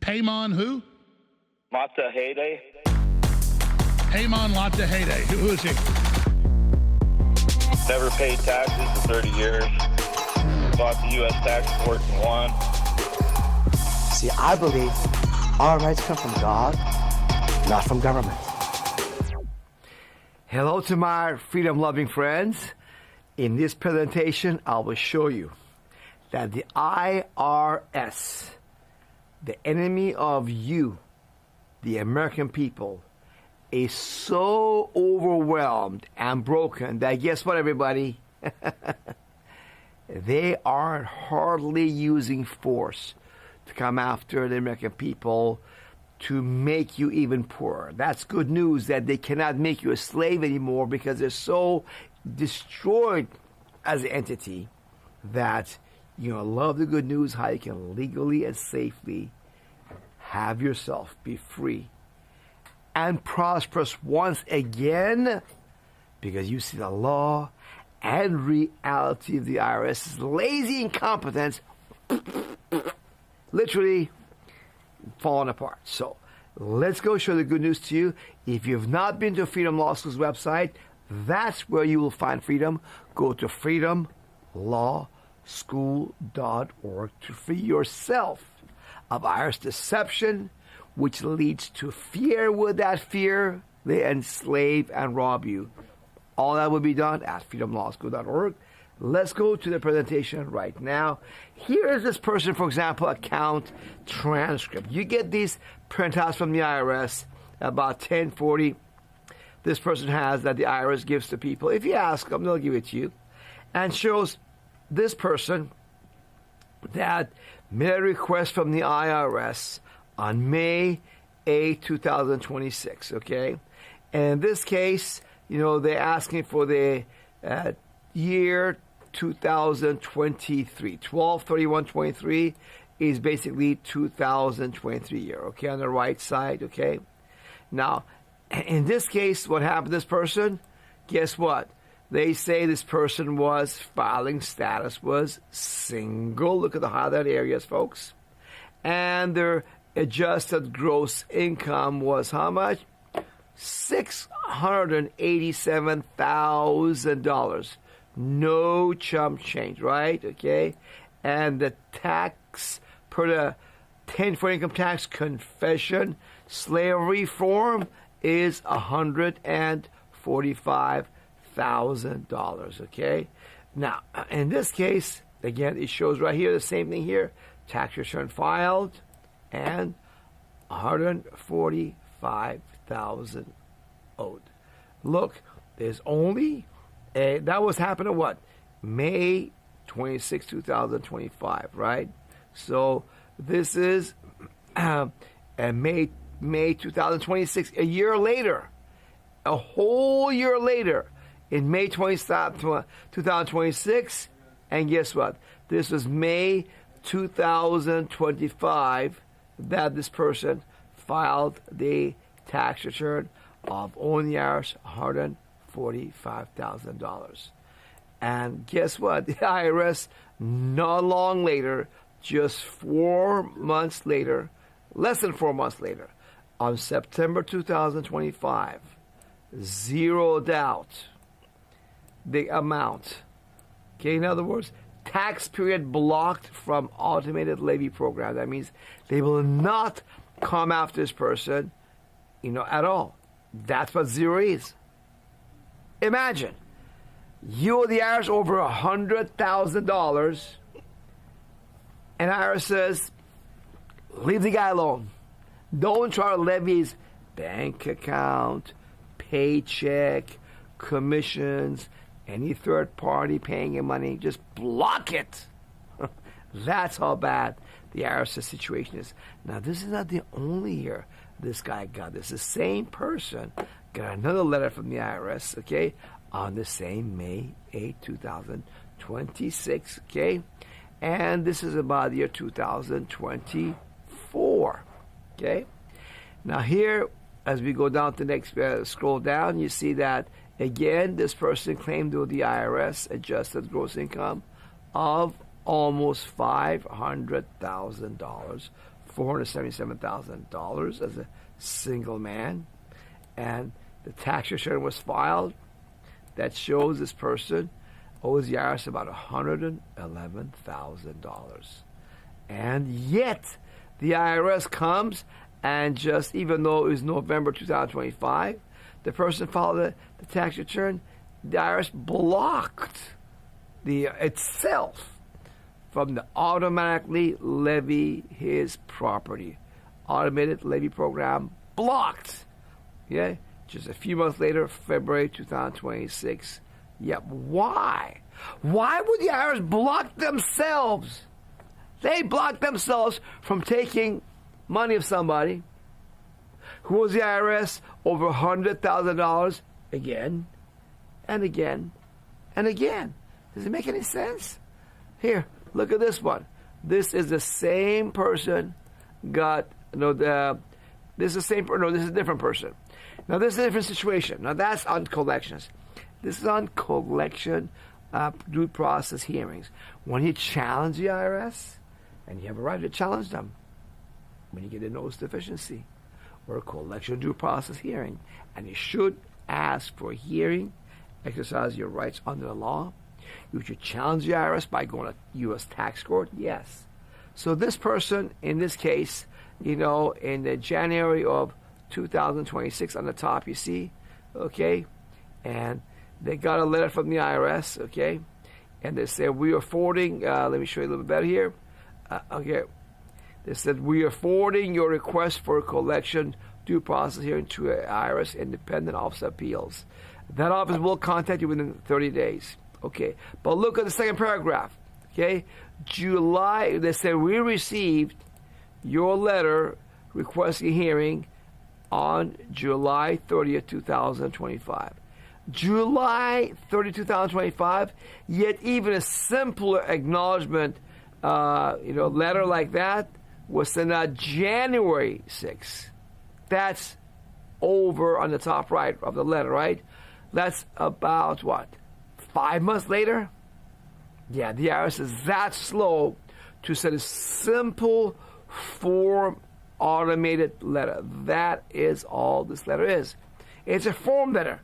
Paymon who? Mata Heyday. Paymon Lata Heyday. Who is he? Never paid taxes in 30 years. Fought the U.S. tax court and won. See, I believe our rights come from God, not from government. Hello to my freedom-loving friends. In this presentation, I will show you that the IRS, the enemy of you, the American people, is so overwhelmed and broken that guess what, everybody? They are hardly using force to come after the American people to make you even poorer. That's good news that they cannot make you a slave anymore because they're so destroyed as an entity that love the good news how you can legally and safely have yourself be free and prosperous once again, because you see the law and reality of the IRS's lazy incompetence literally falling apart. So let's go show the good news to you. If you've not been to Freedom Law School's website, that's where you will find freedom. Go to freedomlawschool.org to free yourself of IRS deception, which leads to fear. With that fear, they enslave and rob you. All that will be done at freedomlawschool.org. Let's go to the presentation right now. Here is this person, for example, account transcript. You get these printouts from the IRS about 1040. This person has that the IRS gives to people. If you ask them, they'll give it to you. And shows this person that made a request from the IRS on May 8, 2026, okay? And in this case, they're asking for the year 2023. 12/31/23 is basically 2023 year, okay, on the right side, okay? Now, in this case, what happened to this person? Guess what? They say this person was filing status was single. Look at the highlighted areas, folks. And their adjusted gross income was how much? $687,000. No chump change, right? Okay. And the tax per the 1040 income tax confession slavery form is $145,000. Okay. Now, in this case, again, it shows right here the same thing here. Tax return filed and $145,000 owed. Look, there's only that was happening what? May 26, 2025, right? So this is May 2026, a year later, a whole year later, in May 2026, and guess what? This was May 2025 that this person filed the tax return of owing the IRS $145,000. And guess what? The IRS, not long later, just 4 months later, less than 4 months later, on September 2025, zeroed out the amount. Okay, in other words, tax period blocked from automated levy program. That means they will not come after this person, at all. That's what zero is. Imagine, you owe the IRS over $100,000, and IRS says, leave the guy alone. Don't try to levy his bank account, paycheck, commissions, any third party paying him money. Just block it. That's how bad the IRS situation is. Now, this is not the only year this guy got this. The same person got another letter from the IRS, okay, on the same May 8, 2026, okay? And this is about the year 2024, okay? Now here, as we go down to the next, scroll down, you see that, again, this person claimed to the IRS adjusted gross income of almost $500,000 $477,000 as a single man. And the tax return was filed that shows this person owes the IRS about $111,000. And yet, the IRS comes and just, even though it was November 2025, the person filed the tax return, the IRS blocked itself from the automatically levy his property. Automated levy program blocked. Yeah, just a few months later, February 2026. Yeah, why? Why would the IRS block themselves? They blocked themselves from taking money of somebody who owes the IRS over $100,000 again and again and again. Does it make any sense? Here, look at this one. This is the same person this is the same. No, this is a different person. Now, this is a different situation. Now, that's on collections. This is on collection due process hearings. When you challenge the IRS, and you have a right to challenge them, when you get a notice deficiency or a collection due process hearing, and you should ask for a hearing, exercise your rights under the law. You should challenge the IRS by going to U.S. tax court. Yes. So this person, in this case, in the January of 2026, on the top you see, okay, and they got a letter from the IRS, okay, and they said, we are forwarding, let me show you a little bit better here, okay, they said, we are forwarding your request for a collection due process hearing to an IRS Independent Office of Appeals. That office will contact you within 30 days. Okay, but look at the second paragraph. Okay, July, they said, we received your letter requesting a hearing on July 30th, 2025. July 30, 2025, yet even a simpler acknowledgement, letter like that was sent out January 6th. That's over on the top right of the letter, right? That's about what? 5 months later? Yeah, the IRS is that slow to send a simple form automated letter. That is all this letter is. It's a form letter.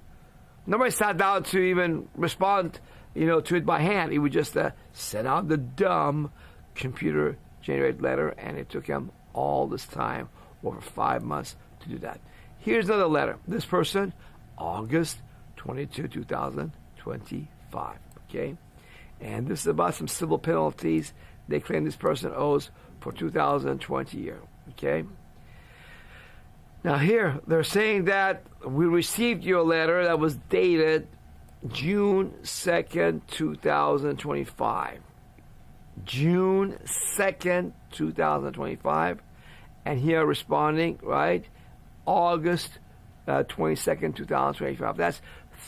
Nobody sat down to even respond, to it by hand. He would just send out the dumb computer-generated letter, and it took him all this time, over 5 months, to do that. Here's another letter. This person, August 22, 2025. Okay? And this is about some civil penalties they claim this person owes for 2020 year. Okay? Now here, they're saying that we received your letter that was dated June 2nd, 2025. June 2nd, 2025. And here responding, right? August 22nd, 2025. That's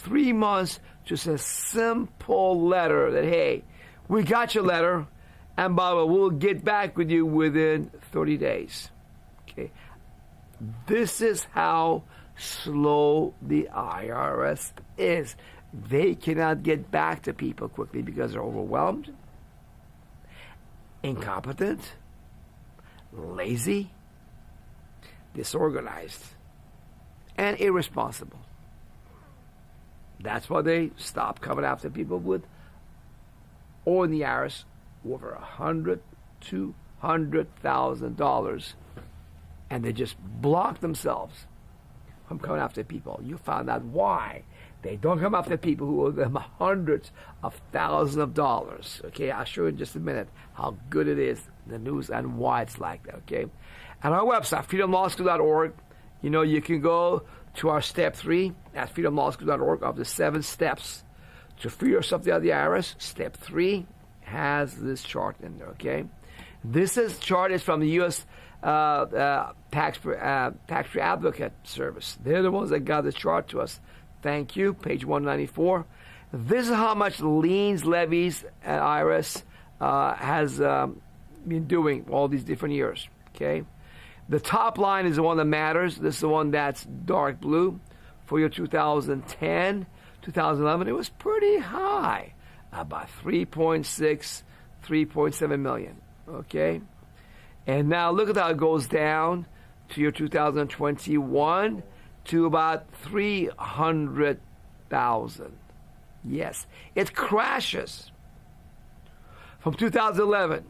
3 months, just a simple letter that, hey, we got your letter, and by the way, we'll get back with you within 30 days. Okay. This is how slow the IRS is. They cannot get back to people quickly because they're overwhelmed, incompetent, lazy, disorganized, and irresponsible. That's why they stop coming after people with owing the IRS over $200,000, and they just block themselves from coming after people. You found out why they don't come after people who owe them hundreds of thousands of dollars. Okay, I'll show you in just a minute how good it is, the news, and why it's like that. Okay, at our website, freedomlawschool.org, you can go to our step 3 at freedomlawschool.org of the 7 steps to free yourself out of the IRS. Step 3 has this chart in there. Okay, this chart is from the U.S. Tax-Free Advocate Service. They're the ones that got this chart to us. Thank you. Page 194. This is how much liens, levies, IRS has been doing all these different years. Okay. The top line is the one that matters. This is the one that's dark blue. For your 2010, 2011, it was pretty high, about 3.6, 3.7 million. Okay? And now look at how it goes down to your 2021 to about 300,000. Yes, it crashes from 2011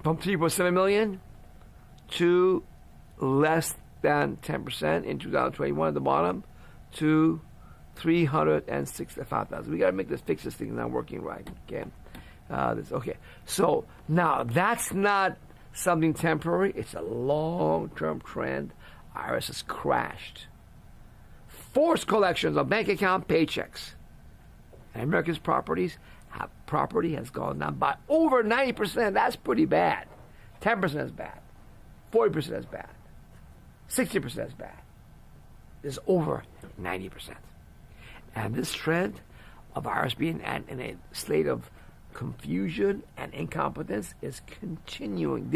from 3.7 million to less than 10% in 2021 at the bottom to 365,000. We got to fix this thing not working right. Okay, okay. So now that's not something temporary. It's a long-term trend. IRS has crashed. Forced collections of bank account paychecks. And Americans' property has gone down by over 90%. That's pretty bad. 10% is bad. 40% is bad. 60% is bad. It's over 90%. And this trend of IRS being in a state of confusion and incompetence is continuing.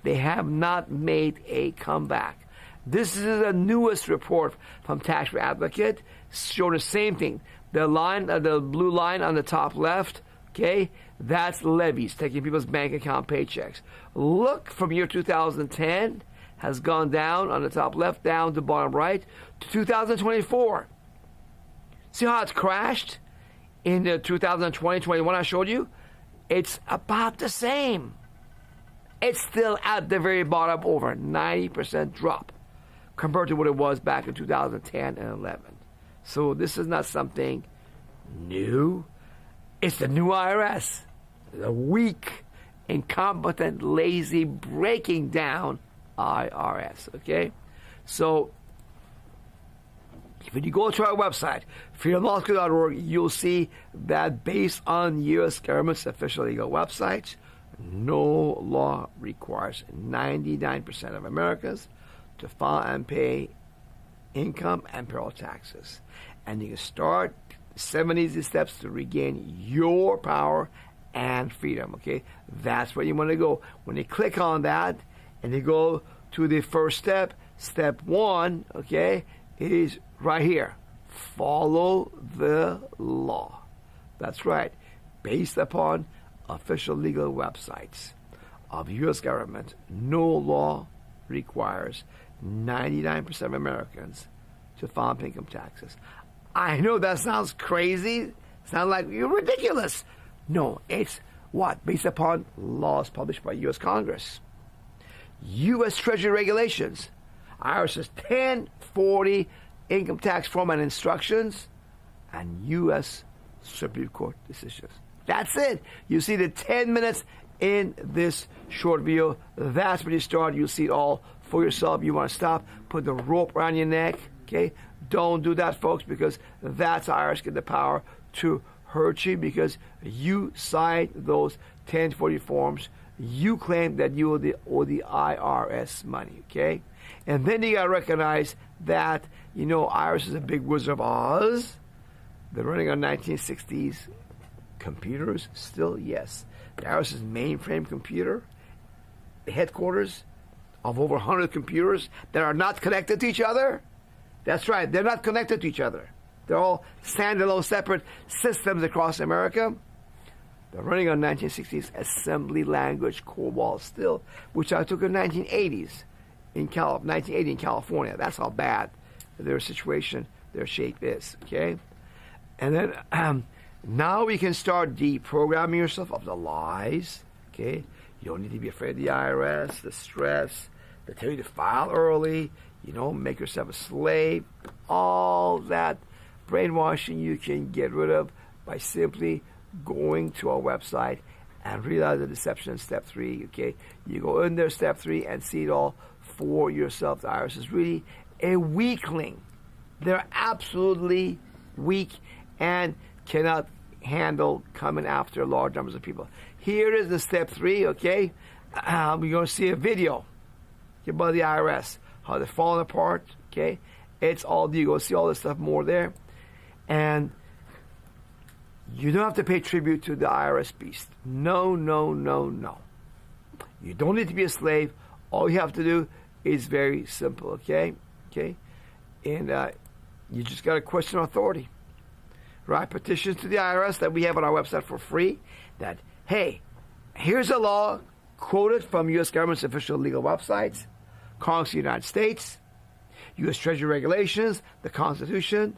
They have not made a comeback. This is the newest report from Tax Advocate showing the same thing. The line, the blue line on the top left, okay, that's levies, taking people's bank account paychecks. Look, from year 2010 has gone down on the top left, down to bottom right to 2024. See how it's crashed in the 2020-21 I showed you? It's about the same. It's still at the very bottom, over 90% drop compared to what it was back in 2010 and 11. So this is not something new. It's the new IRS. The weak, incompetent, lazy, breaking down IRS. Okay? So when you go to our website, fear-mongering.org, you'll see that based on U.S. government's official legal websites, no law requires 99% of Americans to file and pay income and payroll taxes. And you can start 7 easy steps to regain your power and freedom. Okay? That's where you want to go. When you click on that and you go to the first step, step 1, okay, is right here. Follow the law. That's right. Based upon official legal websites of U.S. government, no law requires 99% of Americans to file income taxes. I know that sounds crazy. Sounds like you're ridiculous. No, it's what? Based upon laws published by U.S. Congress. U.S. Treasury regulations. IRS's 1040 income tax form and instructions, and U.S. Supreme Court decisions. That's it. You see the 10 minutes in this short video. That's where you start. You'll see it all for yourself. You want to stop, put the rope around your neck. Okay? Don't do that, folks, because that's IRS get the power to hurt you because you signed those 1040 forms. You claim that you owe the IRS money. Okay? And then you got to recognize that, you know, IRS is a big Wizard of Oz. They're running on 1960s computers still, yes. The IRS's mainframe computer, the headquarters of over 100 computers that are not connected to each other. That's right, they're not connected to each other. They're all standalone, separate systems across America. They're running on 1960s assembly language COBOL still, which I took in 1980s. 1980 in California. That's how bad their situation, their shape is. Okay, and then now we can start deprogramming yourself of the lies. Okay, you don't need to be afraid of the IRS, the stress, they tell you to file early. You know, make yourself a slave. All that brainwashing you can get rid of by simply going to our website and realize the deception in step 3. Okay, you go in there, step 3, and see it all for yourself. The IRS is really a weakling. They're absolutely weak and cannot handle coming after large numbers of people. Here is the step 3, okay? We're going to see a video about the IRS, how they're falling apart, okay? It's all, you go see all this stuff more there. And you don't have to pay tribute to the IRS beast. No, no, no, no. You don't need to be a slave. All you have to do is very simple, okay? Okay? And you just got to question authority. Right? Petitions to the IRS that we have on our website for free that, hey, here's a law, quoted from U.S. government's official legal websites, Congress of the United States, U.S. Treasury regulations, the Constitution,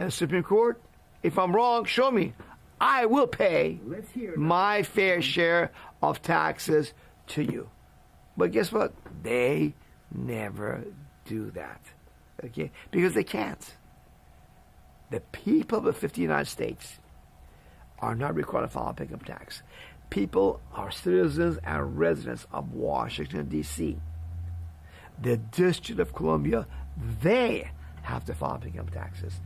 and the Supreme Court. If I'm wrong, show me. I will pay my fair share of taxes to you. But guess what? They never do that. Okay? Because they can't. The people of the 50 United States are not required to file income tax. People are citizens and residents of Washington, D.C. The District of Columbia, they have to file income taxes.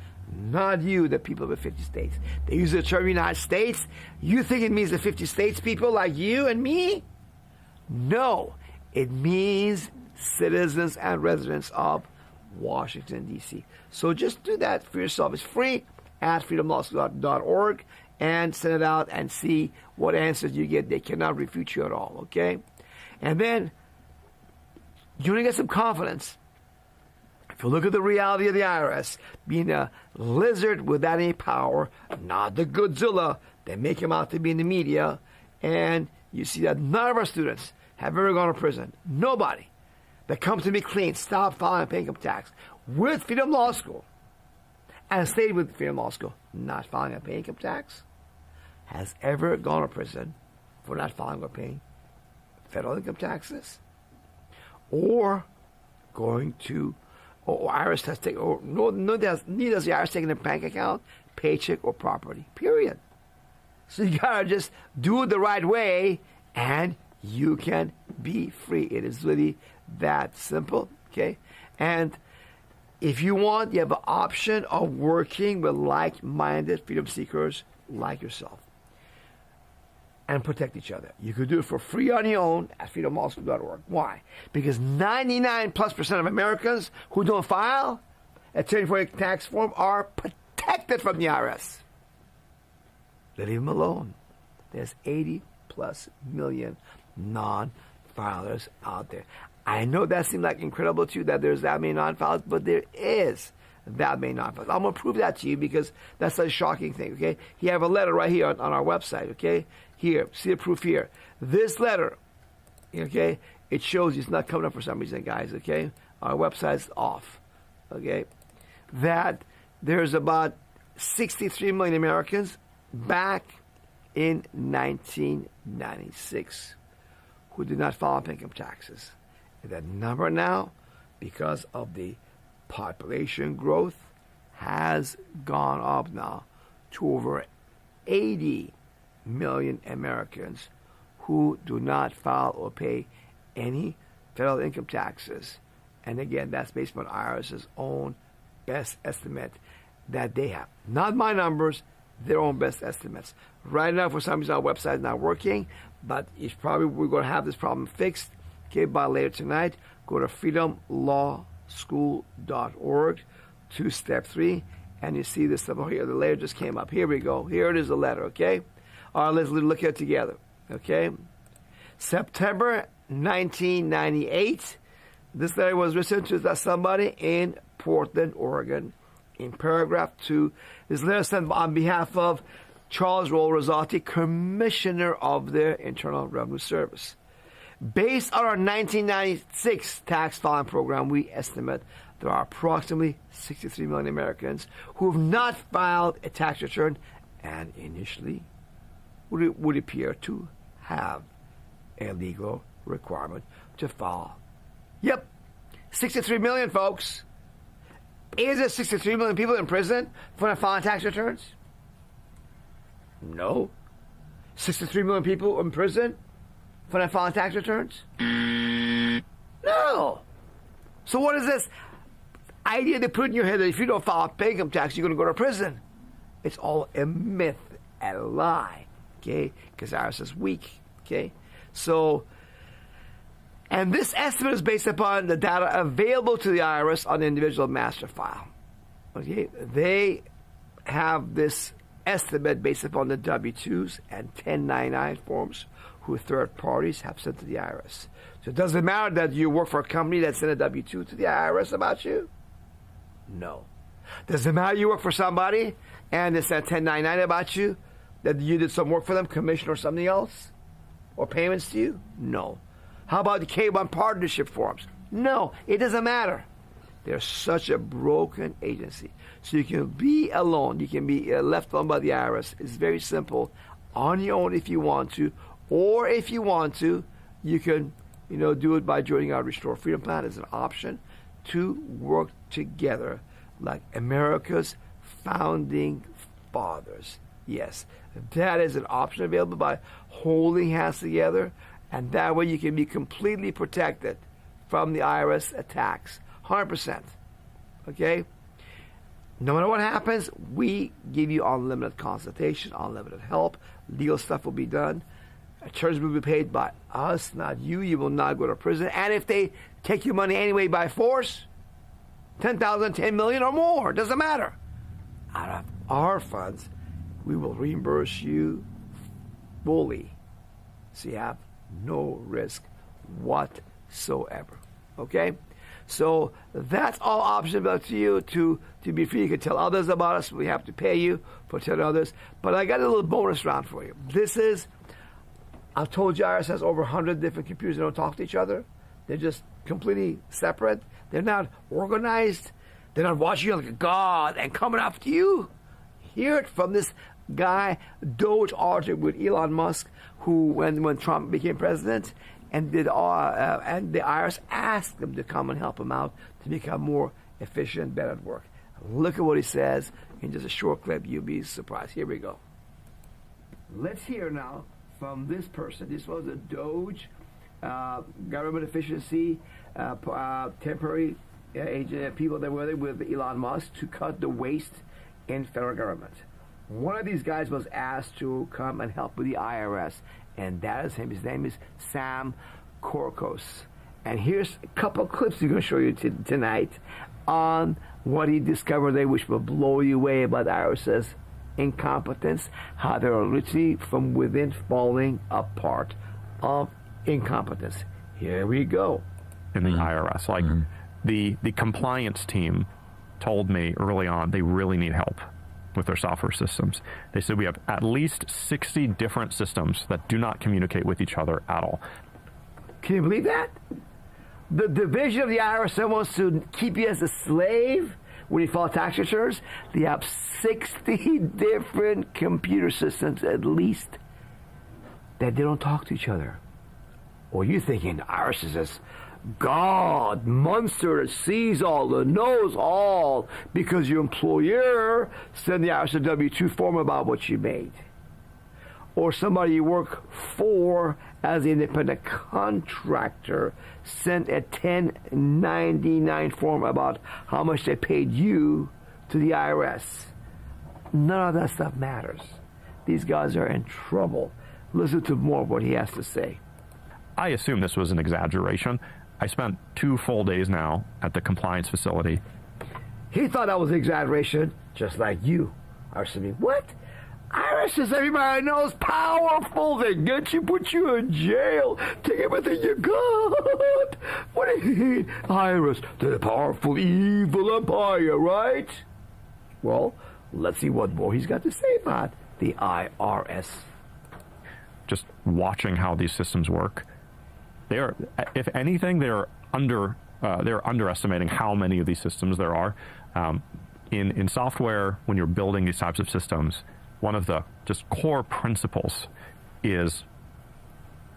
Not you, the people of the 50 states. They use the term United States. You think it means the 50 states people like you and me? No. It means citizens and residents of Washington, D.C. So just do that for yourself. It's free at freedomlawschool.org and send it out and see what answers you get. They cannot refute you at all, okay? And then you want to get some confidence. If you look at the reality of the IRS, being a lizard without any power, not the Godzilla they make him out to be in the media, and you see that none of our students have ever gone to prison. Nobody that comes to me clean, stop filing and paying income tax with Freedom Law School and stayed with Freedom Law School, not filing and paying income tax, has ever gone to prison for not filing or paying federal income taxes, or going to, or IRS has taken, or neither does the IRS take in their bank account, paycheck, or property. Period. So you gotta just do it the right way, and you can be free. It is really that simple. Okay, and if you want, you have an option of working with like-minded freedom seekers like yourself and protect each other. You could do it for free on your own at freedomlawschool.org. Why? Because 99%+ of Americans who don't file a 1040 tax form are protected from the IRS. They leave them alone. There's 80+ million non-filers out there. I know that seems like incredible to you that there's that many non-filers, but there is that many non-filers. I'm going to prove that to you because that's a shocking thing, okay? You have a letter right here on our website, okay? Here, see the proof here. This letter, okay, it shows you it's not coming up for some reason, guys, okay? Our website's off, okay? That there's about 63 million Americans back in 1996 who did not file income taxes. And that number now, because of the population growth, has gone up now to over 80 million Americans who do not file or pay any federal income taxes. And again, that's based on IRS's own best estimate that they have. Not my numbers, their own best estimates. Right now, for some reason, our website is not working, but it's probably we're going to have this problem fixed. Okay, by later tonight, go to freedomlawschool.org to step 3, and you see this stuff here. The letter just came up. Here we go. Here it is, the letter, okay? All right, let's look at it together, okay? September 1998, this letter was written to somebody in Portland, Oregon. In paragraph 2, this letter sent on behalf of Charles Roll Rosati, Commissioner of the Internal Revenue Service. Based on our 1996 tax filing program, we estimate there are approximately 63 million Americans who have not filed a tax return and initially would appear to have a legal requirement to file. Yep, 63 million, folks. Is there 63 million people in prison for not filing tax returns? No. 63 million people in prison for not filing tax returns? No. So what is this idea they put in your head that if you don't file income tax, you're going to go to prison? It's all a myth, a lie, okay? Because IRS is weak, okay? So, and this estimate is based upon the data available to the IRS on the individual master file, okay? They have this estimate based upon the W-2s and 1099 forms who third parties have sent to the IRS. So it doesn't matter that you work for a company that sent a W-2 to the IRS about you. No. Does it matter you work for somebody and they sent 1099 about you, that you did some work for them, commission or something else? or payments to you? No. How about the K1 partnership forms? No, it doesn't matter. They're such a broken agency. So you can be alone. You can be left alone by the IRS. It's very simple. On your own if you want to, or if you want to, you can, do it by joining our Restore Freedom Plan as an option to work together like America's founding fathers. Yes, that is an option available by holding hands together, and that way you can be completely protected from the IRS attacks. 100%. Okay? No matter what happens, we give you unlimited consultation, unlimited help. Legal stuff will be done. Attorneys will be paid by us, not you. You will not go to prison. And if they take your money anyway by force, 10,000, 10 million or more, doesn't matter. Out of our funds, we will reimburse you fully. So you have no risk whatsoever. Okay? So that's all options up to you to be free. You can tell others about us. We have to pay you for telling others. But I got a little bonus round for you. I've told you IRS has over 100 different computers that don't talk to each other. They're just completely separate. They're not organized. They're not watching you like a god and coming after you. Hear it from this guy, Doge argued with Elon Musk, who, when Trump became president, and the IRS asked them to come and help him out to become more efficient, better at work. Look at what he says in just a short clip. You'll be surprised. Here we go. Let's hear now from this person. This was a Doge government efficiency temporary agent, people that were there with Elon Musk to cut the waste in federal government. One of these guys was asked to come and help with the IRS, and that is him. His name is Sam Korkos. And here's a couple of clips we're going to show you tonight on what he discovered there, which will blow you away about IRS's incompetence, how they're literally from within falling apart of incompetence. Here we go. In the IRS, the compliance team told me early on they really need help with their software systems. They said we have at least 60 different systems that do not communicate with each other at all. Can you believe that? The division of the IRS that wants to keep you as a slave when you file tax returns, they have 60 different computer systems at least that they don't talk to each other. Or you thinking IRS is this God, monster that sees all, that knows all, because your employer sent the IRS a W-2 form about what you made. Or somebody you work for as an independent contractor sent a 1099 form about how much they paid you to the IRS. None of that stuff matters. These guys are in trouble. Listen to more of what he has to say. I assume this was an exaggeration. I spent 2 full days now at the compliance facility. He thought that was an exaggeration, just like you are saying. What? IRS is everybody knows powerful. They get you, put you in jail, take everything you got. What do you mean? IRS, the powerful, evil empire, right? Well, let's see what more he's got to say about the IRS. Just watching how these systems work, they're, if anything, they're underestimating how many of these systems there are. In software, when you're building these types of systems, one of the just core principles is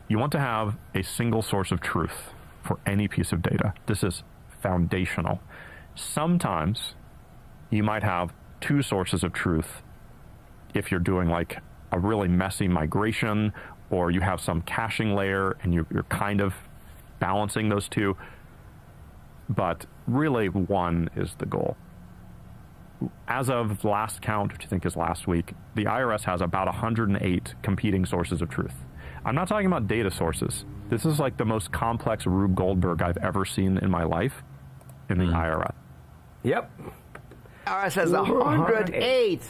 you want to have a single source of truth for any piece of data. This is foundational. Sometimes you might have 2 sources of truth if you're doing like a really messy migration, or you have some caching layer and you're kind of balancing those 2. But really, 1 is the goal. As of last count, which I think is last week, the IRS has about 108 competing sources of truth. I'm not talking about data sources. This is like the most complex Rube Goldberg I've ever seen in my life in the IRS. Yep. IRS has 108.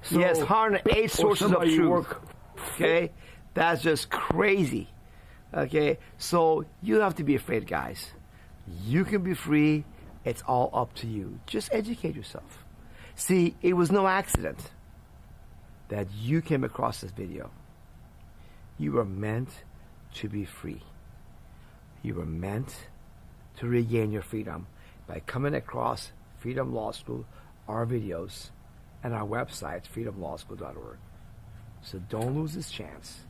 So yes, 108 sources of truth. Okay? That's just crazy. Okay? So you have to be afraid, guys. You can be free. It's all up to you. Just educate yourself. See, it was no accident that you came across this video. You were meant to be free. You were meant to regain your freedom by coming across Freedom Law School, our videos, and our website, freedomlawschool.org. So don't lose this chance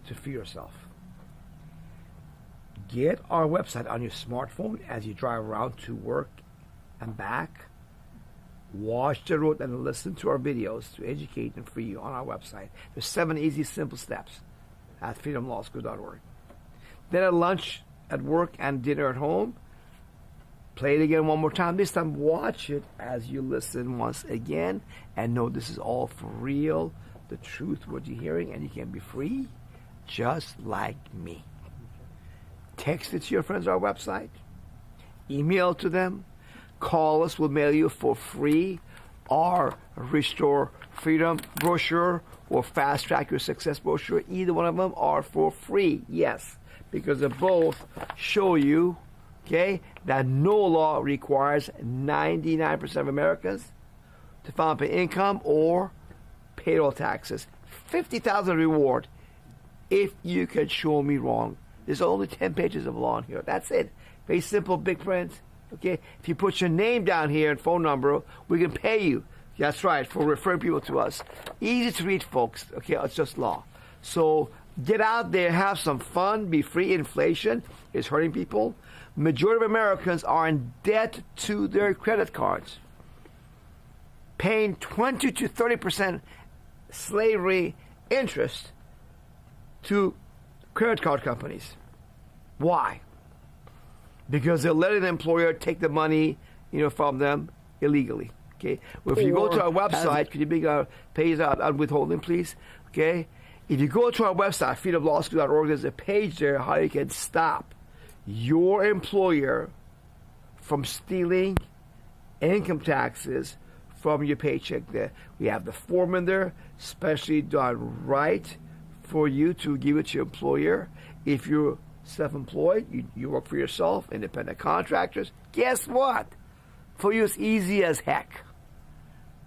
to free yourself. Get our website on your smartphone as you drive around to work and back. Watch the road and listen to our videos to educate and free you on our website. There's 7 easy, simple steps at freedomlawschool.org. Then at lunch, at work, and dinner at home, play it again one more time. This time, watch it as you listen once again and know this is all for real, the truth, what you're hearing, and you can be free just like me. Text it to your friends on our website. Email to them. Call us. We'll mail you for free our Restore Freedom brochure or Fast Track Your Success brochure. Either one of them are for free. Yes, because they both show you, okay, that no law requires 99% of Americans to file and pay income or payroll taxes. $50,000 reward if you can show me wrong. There's only 10 pages of law in here. That's it. Very simple, big print. Okay, if you put your name down here and phone number, we can pay you. That's right, for referring people to us. Easy to read, folks. Okay, it's just law. So get out there, have some fun, be free. Inflation is hurting people. Majority of Americans are in debt to their credit cards, paying 20 to 30% slavery interest to credit card companies. Why? Because they're letting the employer take the money, from them illegally. Okay. Well, if you go to our website, could you bring our page on withholding, please? Okay. If you go to our website, freedomlawschool.org, there's a page there how you can stop your employer from stealing income taxes from your paycheck. There, we have the form in there, specially done right for you to give it to your employer. If you're self-employed, you work for yourself, independent contractors, guess what? For you, it's easy as heck.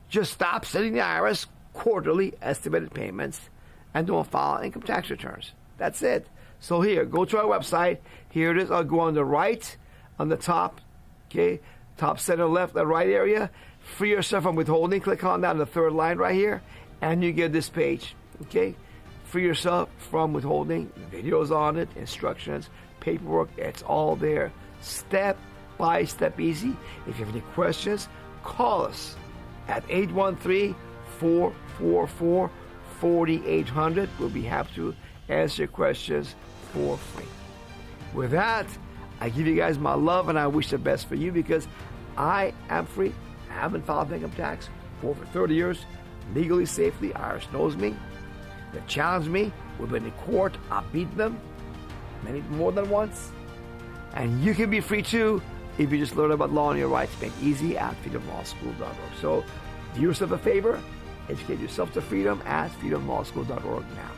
Just stop sending the IRS quarterly estimated payments and don't file income tax returns. That's it. So here, go to our website. Here it is. I'll go on the right, on the top, okay, top center left, the right area. Free yourself from withholding. Click on that on the third line right here, and you get this page, okay? Free yourself from withholding, videos on it, instructions, paperwork, it's all there. Step by step easy. If you have any questions, call us at 813-444-4800. We'll be happy to answer your questions for free. With that, I give you guys my love and I wish the best for you because I am free. I haven't filed income tax for over 30 years, legally, safely. IRS knows me. They challenged me. We've been in court. I've beaten them more than once. And you can be free too if you just learn about law and your rights. Make it easy at freedomlawschool.org. So do yourself a favor. Educate yourself to freedom at freedomlawschool.org now.